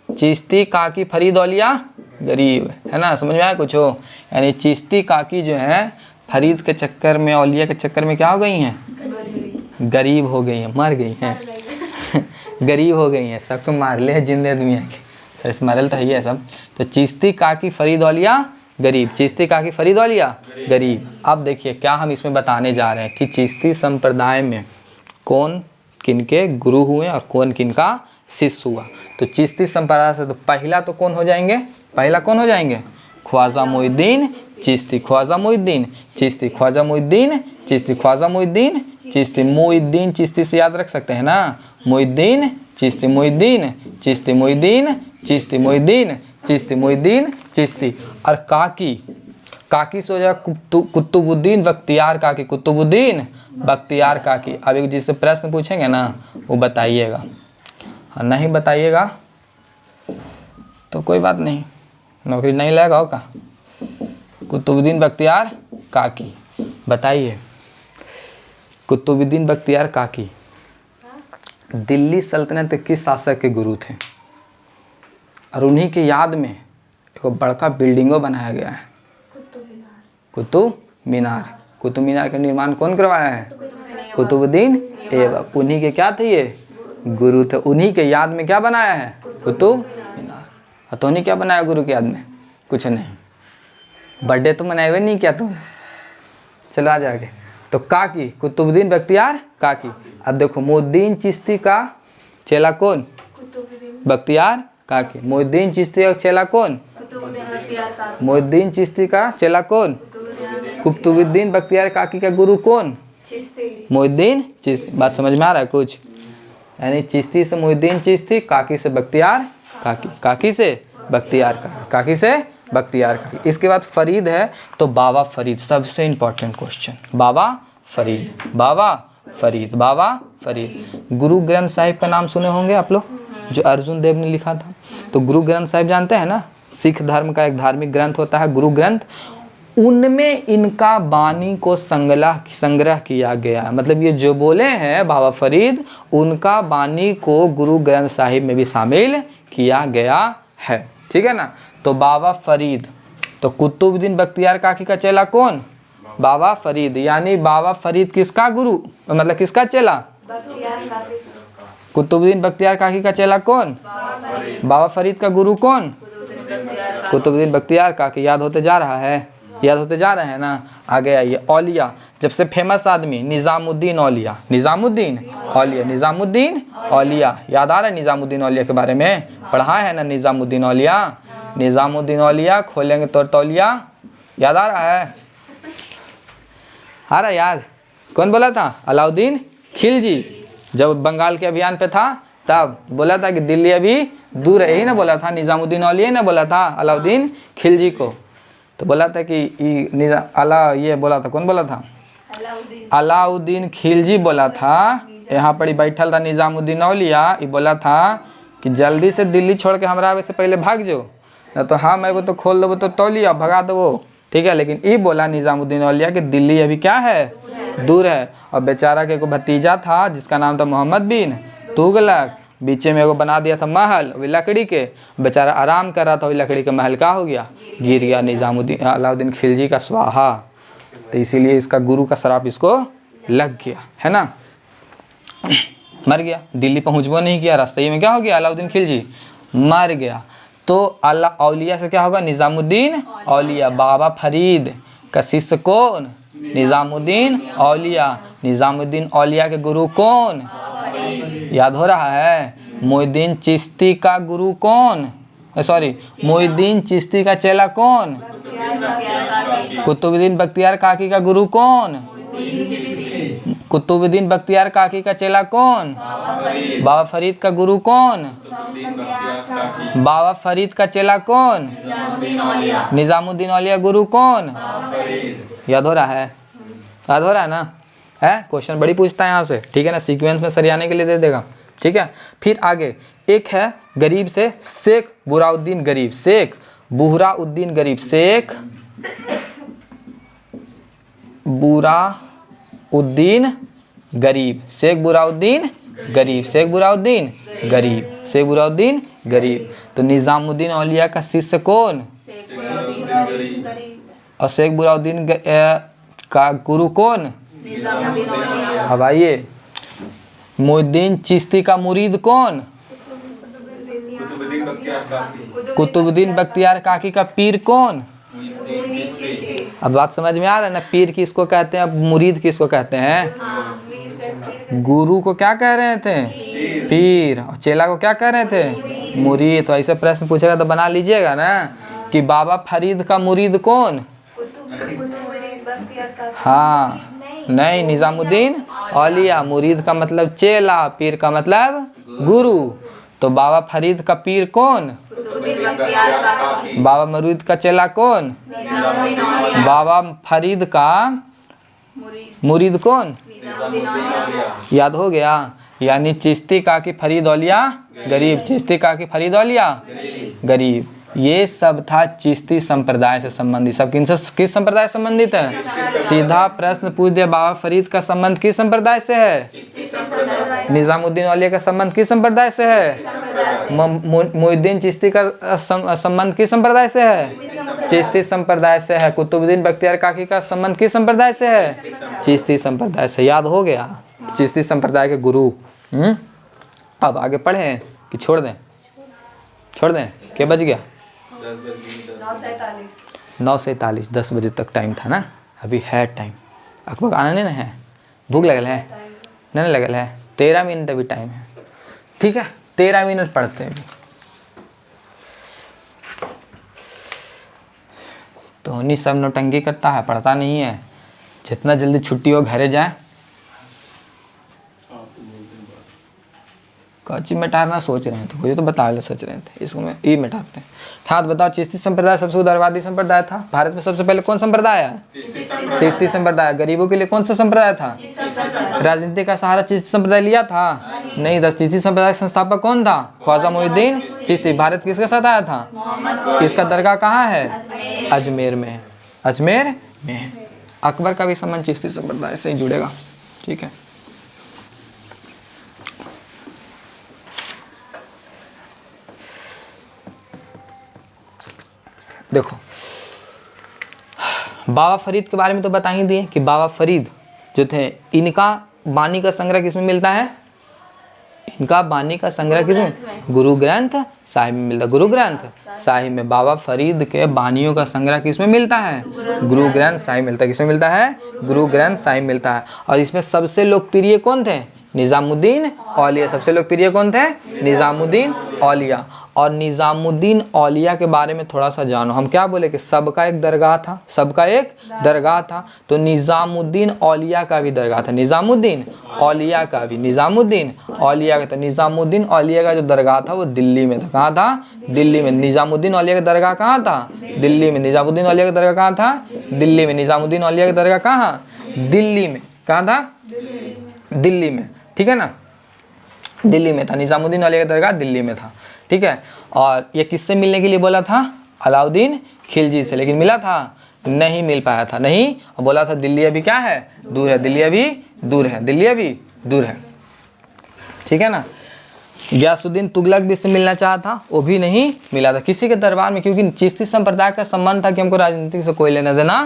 चिश्ती काकी फरीद औलिया गरीब, है ना? समझ में आया कुछ हो? यानी चिश्ती काकी जो है फरीद के चक्कर में, औलिया के चक्कर में क्या हो गई हैं? गरीब हो गई हैं, मर गई हैं गरीब हो गई हैं। सबको मार ले जिंदे दुनिया के, सर स्मारल तो है सब। तो चिश्ती काकी फरीद औलिया गरीब, चिश्ती काकी फरीद औलिया गरीब। अब देखिए क्या हम इसमें बताने जा रहे हैं कि चिश्ती संप्रदाय में कौन किनके गुरु हुए और कौन किनका शिष्य हुआ। तो चिश्ती संप्रदाय से तो पहला तो कौन हो जाएंगे? पहला कौन हो जाएंगे? ख्वाजा मुइनुद्दीन चिश्ती, ख्वाजा मुइनुद्दीन चिश्ती, ख्वाजा मुइनुद्दीन चिश्ती, ख्वाजा मुइनुद्दीन चिश्ती। मुइनुद्दीन चिश्ती से याद रख सकते हैं ना? मुइनुद्दीन चिश्ती, मुइनुद्दीन चिश्ती, मुइनुद्दीन चिश्ती, मुइनुद्दीन चिश्ती, मुइनुद्दीन चिश्ती। और काकी से हो जाएगा कुतुबुद्दीन बख्तियार काकी, कुतुबुद्दीन बख्तियार काकी। अब एक जिससे प्रश्न पूछेंगे ना वो बताइएगा, और नहीं बताइएगा तो कोई बात नहीं, नौकरी नहीं लगेगा होगा। कुतुबुद्दीन बख्तियार काकी, बताइए। कुतुबुद्दीन बख्तियार काकी दिल्ली सल्तनत के किस शासक के गुरु थे? और उन्हीं की याद में एक बड़का बिल्डिंगों बनाया गया है, कुतुब मीनार। कुतुब मीनार का निर्माण कौन करवाया है? कुतुबुद्दीन ऐबक। उन्हीं के क्या थे? ये गुरु थे। उन्हीं के याद में क्या बनाया है? कुतुब मीनार। और तो नहीं क्या बनाया गुरु की याद में? कुछ नहीं, बर्थडे तो मनाए हुए नहीं क्या तुम? चलो आ जाएंगे। तो काकी कुतुबुद्दीन बख्तियार काकी। अब देखो मुइनुद्दीन चिश्ती का चेला कौन? बख्तियार काकी। मुइनुद्दीन चिश्ती का चेला कौन? मुइनुद्दीन चिश्ती का चेला कौन? कुतुबुद्दीन बख्तियार काकी का गुरु कौन? मुइनुद्दीन चिश्ती। बात समझ में आ रहा है कुछ? यानी चिश्ती से मुइनुद्दीन चिश्ती, काकी से बख्तियार काकी, काकी से बख्तियार काकी, काकी से बख्तियार काकी। इसके बाद फरीद है, तो बाबा फरीद सबसे इंपॉर्टेंट क्वेश्चन। बाबा फरीद, बाबा फरीद, बाबा फरीद। गुरु ग्रंथ साहिब का नाम सुने होंगे आप लोग, जो अर्जुन देव ने लिखा था। तो गुरु ग्रंथ साहिब जानते हैं ना? सिख धर्म का एक धार्मिक ग्रंथ होता है गुरु ग्रंथ। उनमें इनका बानी को संग्रह किया गया है। मतलब ये जो बोले हैं बाबा फरीद, उनका बानी को गुरु ग्रंथ साहिब में भी शामिल किया गया है, ठीक है ना? तो बाबा फरीद, तो कुतुबुद्दीन बख्तियार काकी का चेला कौन? बाबा फरीद। यानी बाबा फरीद किसका गुरु, मतलब किसका चेला? कुतुबुद्दीन बख्तियार काकी का चेला कौन? बाबा फरीद का गुरु कौन? कुतुबुद्दीन बख्तियार काकी। याद होते जा रहा है? याद होते जा रहे हैं ना। आगे आइए, औलिया, जब से फेमस आदमी निज़ामुद्दीन औलिया, निज़ामुद्दीन औलिया, निज़ामुद्दीन औलिया, याद आ रहा है निज़ामुद्दीन औलिया के बारे में, पढ़ा है ना निज़ामुद्दीन औलिया। निज़ामुद्दीन औलिया खोलेंगे तो तौलिया, याद आ रहा है, आ रहा याद। कौन बोला था? अलाउद्दीन खिलजी, जब बंगाल के अभियान पे था तब बोला था कि दिल्ली अभी दूर है, यही ना बोला था, निज़ामुद्दीन औलिया ना बोला था अलाउद्दीन खिलजी को। तो बोला था कि ये बोला था, कौन बोला था? अलाउद्दीन खिलजी बोला था। यहाँ पर ही बैठल था निज़ामुद्दीन औलिया, ये बोला था कि जल्दी से दिल्ली छोड़ के हमरा आवे से पहले भाग जो, ना तो हाँ मैं वो तो खोल देवो तो तौलिया भगा दो, ठीक है। लेकिन ये बोला निज़ामुद्दीन औलिया कि दिल्ली अभी क्या है, दूर है। और बेचारा के को भतीजा था जिसका नाम था मोहम्मद बिन तुगलक, बीचे में वो बना दिया था महल वही लकड़ी के, बेचारा आराम कर रहा था, वही लकड़ी का महल क्या हो गया, गिर गया। निज़ामुद्दीन अलाउद्दीन खिलजी का स्वाहा, तो इसीलिए इसका गुरु का श्राप इसको लग गया, है ना, मर गया, दिल्ली पहुँचबो नहीं किया, रास्ते में क्या हो गया, अलाउद्दीन खिलजी मर गया। तो अल्लाह औलिया से क्या होगा, निज़ामुद्दीन औलिया। बाबा फरीद का शिष्य कौन, निज़ामुद्दीन औलिया। निज़ामुद्दीन औलिया के गुरु कौन, याद हो रहा है, मोइनुद्दीन चिश्ती का गुरु कौन, सॉरी मोइनुद्दीन चिश्ती का चेला कौन, कुतुबुद्दीन बख्तियार काकी का गुरु कौन, कुतुबुद्दीन बख्तियार काकी का चेला कौन, बाबा फरीद का गुरु कौन, बाबा फरीद का चेला कौन, निज़ामुद्दीन औलिया गुरु कौन, याद हो रहा है, याद हो रहा है ना, है क्वेश्चन बड़ी पूछता है यहाँ से, ठीक है ना, सीक्वेंस में सरियाने के लिए दे देगा, ठीक है। फिर आगे एक है गरीब से शेख बुराउद्दीन गरीब, शेख बुराउद्दीन गरीब, शेख बुराउद्दीन गरीब, शेख बुराउद्दीन गरीब, शेख बुराउद्दीन गरीब, शेख बुराउद्दीन गरीब। तो निज़ामुद्दीन औलिया का शिष्य कौन, और शेख बुराउद्दीन का गुरु कौन, अब आइए, मोइनुद्दीन चिश्ती का मुरीद कौन, कुतुबुद्दीन बख्तियार काकी का पीर कौन। अब बात समझ में आ रहा है ना, पीर किसको कहते हैं, अब मुरीद किसको कहते हैं, गुरु को क्या कह रहे थे, पीर, और चेला को क्या कह रहे थे, मुरीद। तो ऐसे प्रश्न पूछेगा तो बना लीजिएगा ना कि बाबा फरीद का मुरीद कौन, हाँ नहीं, निज़ामुद्दीन औलिया, मुरीद का मतलब चेला, पीर का मतलब गुरु। तो बाबा फरीद का पीर कौन, बाबा मुरीद का चेला कौन, बाबा फरीद का मुरीद कौन, याद हो गया। यानी चिश्ती काकी फरीद औलिया गरीब, चिश्ती काकी फरीद औलिया गरीब, ये सब था चिश्ती संप्रदाय से संबंधित। सब किस संप्रदाय से संबंधित है, सीधा प्रश्न पूछ दिया, बाबा फरीद का संबंध किस संप्रदाय से है, निज़ामुद्दीन औलिया का संबंध किस संप्रदाय से है, मोइनुद्दीन चिश्ती का संबंध किस संप्रदाय से है, चिश्ती संप्रदाय से है। कुतुबुद्दीन बख्तियार काकी का संबंध किस संप्रदाय से है, चिश्ती संप्रदाय से। याद हो गया, चिश्ती संप्रदाय के गुरु। अब आगे पढ़े कि छोड़ दें, छोड़ दें, क्या बज गया, 9:47, 10 बजे तक टाइम था ना, अभी है टाइम। अकबर आना नहीं ना है, भूख लगल है, नहीं लगल है, 13 मिनट अभी टाइम है, ठीक है, 13 मिनट पढ़ते हैं अभी। तो नहीं सब नौटंकी करता है, पढ़ता नहीं है, जितना जल्दी छुट्टी हो घरे जाए। कच्ची मिटाना सोच रहे थे, मुझे तो बता सोच रहे थे, इसको मैं ये मिटाते हैं। हाँ तो बताओ, चिश्ती संप्रदाय सबसे उदारवादी संप्रदाय था। भारत में सबसे पहले कौन संप्रदाय है, चिश्ती संप्रदाय। गरीबों के लिए कौन सा संप्रदाय था, राजनीति का सहारा चिश्ती संप्रदाय लिया था, नहीं। चिश्ती संप्रदाय का संस्थापक कौन था, ख्वाजा मोइनुद्दीन चिश्ती। भारत किसके साथ आया था, इसका दरगाह कहाँ है, अजमेर में, अजमेर में। अकबर का भी संबंध चिश्ती संप्रदाय से ही जुड़ेगा, ठीक है। देखो, बाबा फरीद के बारे में तो बता ही दिए कि बाबा फरीद जो थे, इनका बानी का संग्रह किसमें मिलता है, इनका बानी का संग्रह किसमें? गुरु ग्रंथ साहिब में मिलता है। गुरु ग्रंथ साहिब में बाबा फरीद के बानियों का संग्रह किसमें मिलता है? गुरु ग्रंथ साहिब मिलता है। किसमें मिलता है? गुरु ग्रंथ साहिब मिलता है। और इसमें सबसे लोकप्रिय कौन थे? निज़ामुद्दीन औलिया। सबसे लोकप्रिय कौन थे? निज़ामुद्दीन औलिया। और निज़ामुद्दीन औलिया के बारे में थोड़ा सा जानो। हम क्या बोले कि सबका एक दरगाह था, सबका एक दरगाह था, तो निज़ामुद्दीन औलिया का भी दरगाह था। निज़ामुद्दीन औलिया का भी, निज़ामुद्दीन औलिया का था। निज़ामुद्दीन औलिया का जो दरगाह था वो दिल्ली में था। कहाँ था? दिल्ली में। निज़ामुद्दीन औलिया का दरगाह कहाँ था? दिल्ली में। निज़ामुद्दीन औलिया का दरगाह कहाँ था? दिल्ली में। निज़ामुद्दीन औलिया का दरगाह कहाँ? दिल्ली में। कहाँ था? दिल्ली में। ठीक है ना, दिल्ली में था। निज़ामुद्दीन औलिया का दरगाह दिल्ली में था। ठीक है। और ये किससे मिलने के लिए बोला था? अलाउद्दीन खिलजी से। लेकिन मिला था? नहीं मिल पाया था। नहीं, बोला था दिल्ली अभी क्या है? दूर है। दिल्ली अभी दूर है। दिल्ली अभी दूर है। ठीक है ना। गयासुद्दीन तुगलक भी इससे मिलना चाहा था, वो भी नहीं मिला था किसी के दरबार में, क्योंकि चिश्ती संप्रदाय का संबंध था कि हमको राजनीति से कोई लेना देना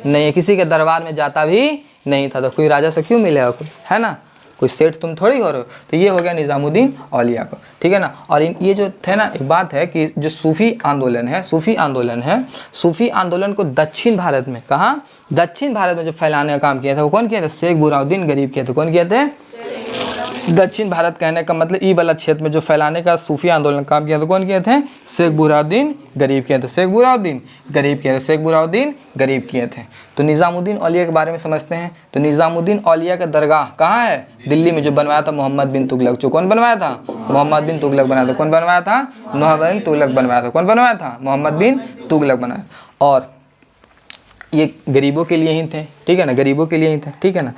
नहीं है। किसी के दरबार में जाता भी नहीं था। तो कोई राजा से क्यों मिलेगा कोई, है ना? कोई सेठ तुम थोड़ी हो रहे हो। तो ये हो गया निज़ामुद्दीन औलिया को। ठीक है ना। और ये जो थे ना, एक बात है कि जो सूफी आंदोलन है, सूफी आंदोलन को दक्षिण भारत में, कहाँ? दक्षिण भारत में जो फैलाने का काम किया था वो कौन किया था? शेख बुरहानुद्दीन गरीब किए थे। कौन किए थे? दक्षिण भारत कहने का मतलब ई वाला क्षेत्र में जो फैलाने का सूफी आंदोलन काम किया था कौन किए थे? शेख बुरहानुद्दीन गरीब किए थे। शेख बुरहानुद्दीन गरीब किए थे। शेख बुरहानुद्दीन गरीब किए थे। तो निज़ामुद्दीन औलिया के बारे में समझते हैं। तो निज़ामुद्दीन औलिया का दरगाह कहाँ है? दिल्ली में। जो बनवाया था मोहम्मद बिन तुगलक। जो कौन बनवाया था? मोहम्मद बिन तुगलक बनाया था। कौन बनवाया था? मोहम्मद बिन तुगलक बनवाया था। कौन बनवाया था? मोहम्मद बिन तुगलक बनाया। और ये गरीबों के लिए ही थे। ठीक है ना, गरीबों के लिए ही थे। ठीक है ना।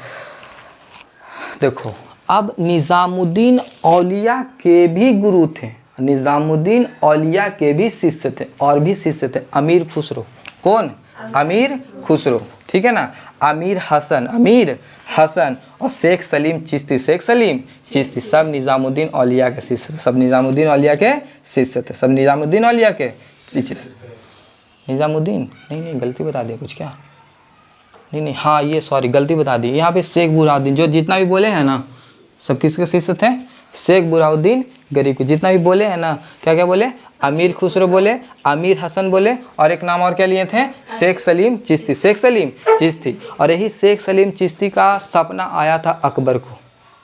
देखो, अब निज़ामुद्दीन औलिया के भी गुरु थे, निज़ामुद्दीन औलिया के भी शिष्य थे, और भी शिष्य थे। अमीर खुसरो। कौन? अमीर खुसरो। ठीक है ना। अमीर हसन और शेख सलीम चिश्ती। शेख सलीम चिश्ती सब निज़ामुद्दीन औलिया के शिष्य थे। सब निज़ामुद्दीन औलिया के शिष्य थे। सब निज़ामुद्दीन औलिया के शिष्य। निज़ामुद्दीन नहीं गलती बता दिया कुछ क्या? नहीं, हाँ ये सॉरी गलती बता दी। यहाँ पे शेख बुरहानुद्दीन जो जितना भी बोले हैं ना, सब किसके शिष्य थे? शेख बुरहानुद्दीन गरीब के। जितना भी बोले हैं ना, क्या क्या बोले? अमीर खुसरो बोले, अमीर हसन बोले, और एक नाम और क्या लिए थे? शेख सलीम चिश्ती। शेख सलीम चिश्ती। और यही शेख सलीम चिश्ती का सपना आया था अकबर को।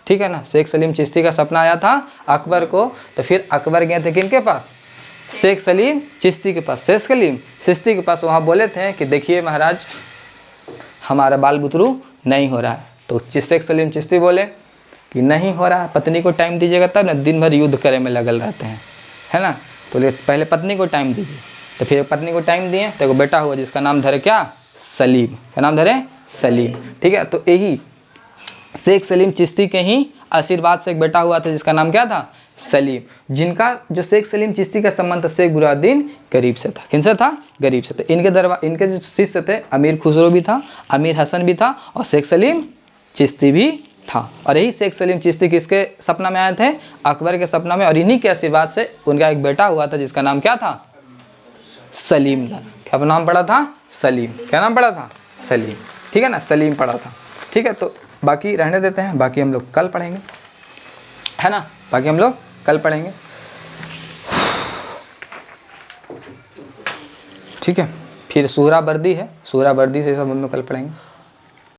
ठीक है ना। शेख सलीम चिश्ती का सपना आया था अकबर को। तो फिर अकबर गए थे किनके पास? शेख सलीम चिश्ती के पास। शेख सलीम चिश्ती के पास। वहाँ बोले थे कि देखिए महाराज, हमारा बाल बुतरू नहीं हो रहा है। तो शेख सलीम चिश्ती बोले कि नहीं हो रहा है, पत्नी को टाइम दीजिएगा तब ना, दिन भर युद्ध करे में लगल रहते हैं, है ना। तो पहले पत्नी को टाइम दीजिए। तो फिर पत्नी को टाइम दिए तो एक बेटा हुआ जिसका नाम धरे क्या? सलीम। क्या नाम धरे? सलीम। ठीक है। तो यही शेख सलीम चिश्ती के ही आशीर्वाद से एक बेटा हुआ था जिसका नाम क्या था? सलीम। जिनका जो शेख सलीम चिश्ती का संबंध था शेख बुरहानुद्दीन गरीब से था। किनसे था? गरीब से था। इनके जो शिष्य थे, अमीर खुसरो भी था, अमीर हसन भी था, और शेख सलीम चिश्ती भी था। और यही शेख सलीम चिश्ती किसके सपना में आए थे? अकबर के सपना में। और इन्हीं के आशीर्वाद से उनका एक बेटा हुआ था जिसका नाम क्या था? सलीम था। क्या नाम पड़ा था? सलीम। क्या नाम पड़ा था? सलीम। ठीक है ना, सलीम पड़ा था। ठीक है। तो बाकी रहने देते हैं, बाकी हम लोग कल पढ़ेंगे, है ना। बाकी हम लोग कल पढ़ेंगे। ठीक है। फिर सूरा बर्दी है, सूरा बर्दी से सब हम लोग कल पढ़ेंगे।